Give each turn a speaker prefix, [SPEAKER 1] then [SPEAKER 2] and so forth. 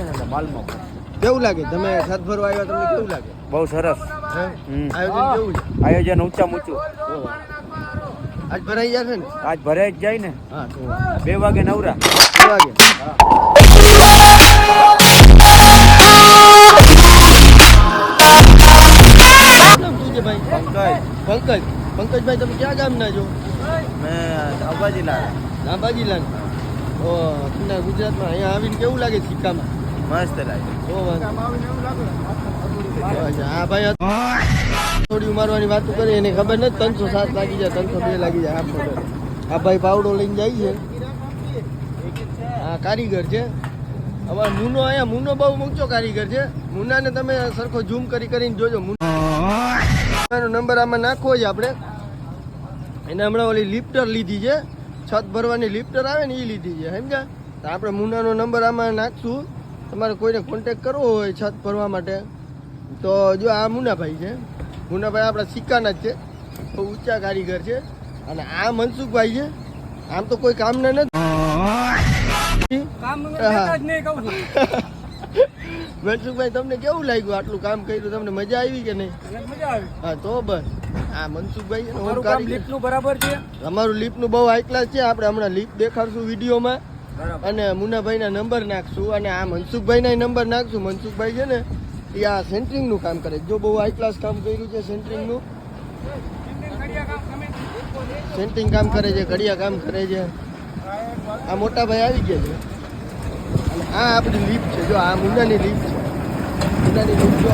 [SPEAKER 1] છે ને એટલે માલમાં
[SPEAKER 2] કેવું લાગે તમે છત ભરવા આવ્યા તમને કેવું લાગે?
[SPEAKER 1] બહુ સરસ
[SPEAKER 2] આયોજન કેવું છે?
[SPEAKER 1] આયોજન ઊંચામાં ઊંચું.
[SPEAKER 2] આજ ભરાઈ જશે ને?
[SPEAKER 1] આજ ભરાઈ જ જાય ને.
[SPEAKER 2] હા તો
[SPEAKER 1] 2 વાગે નવરા.
[SPEAKER 2] 2 વાગે પંકજભાઈ તમે ક્યાં ગામના છો?
[SPEAKER 1] મેં અબાજીલાલ.
[SPEAKER 2] નાબાજીલાલ. ઓ તમને ગુજરાતમાં અહીંયા આવીને કેવું લાગે સિક્કામાં?
[SPEAKER 1] મસ્ત લાગે.
[SPEAKER 2] હા ભાઈ થોડી ઉમારવાની વાતો કરી એને ખબર નથી 307 લાગી જાય 302 લાગી જાય. આ ભાઈ પાવડો લઈને જાય છે. હા કારીગર છે અમારો મુનો. અહીંયા મુનો બહુ ઊંચો કારીગર છે. મુનાને તમે સરખો ઝૂમ કરીને જોજો. મુનાનો નંબર આમાં નાખવો છે આપણે. એને હમણાં ઓલી લિફ્ટર લીધી છે, છત ભરવાની લિફ્ટર આવે ને એ લીધી છે, સમજ્યા? તો આપણે મુનાનો નંબર આમાં નાખશું. તમારે કોઈને કોન્ટેક કરવો હોય છત ભરવા માટે તો જો આ મુનાભાઈ છે. મુનાભાઈ આપણા સિક્કાના જ છે, બહુ ઊંચા કારીગર છે. અને આ મનસુખભાઈ છે. આમ તો કોઈ કામના નથી. મનસુખભાઈ તમને કેવું લાગ્યું આટલું કામ કર્યું? તમને મજા આવી કે નહીં? હા તો બસ આ મનસુખભાઈ છે ને
[SPEAKER 1] લિફ્ટનું બરાબર છે.
[SPEAKER 2] અમારું લિફ્ટનું બહુ હાઈ ક્લાસ છે. આપણે હમણાં લિફ્ટ દેખાડશું વિડીયોમાં અને મુનાભાઈના નંબર નાખશું અને આ મનસુખભાઈના નંબર નાખશું. મનસુખભાઈ છે ને એ આ સેન્ટરિંગનું કામ કરે છે. જો બહુ હાઈ ક્લાસ કામ કર્યું છે સેન્ટરિંગનું. સેન્ટરિંગ કામ કરે છે, ઘડિયા કામ કરે છે. આ મોટા ભાઈ આવી ગયા છે અને આ આપણી લિફ્ટ છે. જો આ મુન્નાની લિફ્ટ છે. મુન્નાની લિફ્ટ જો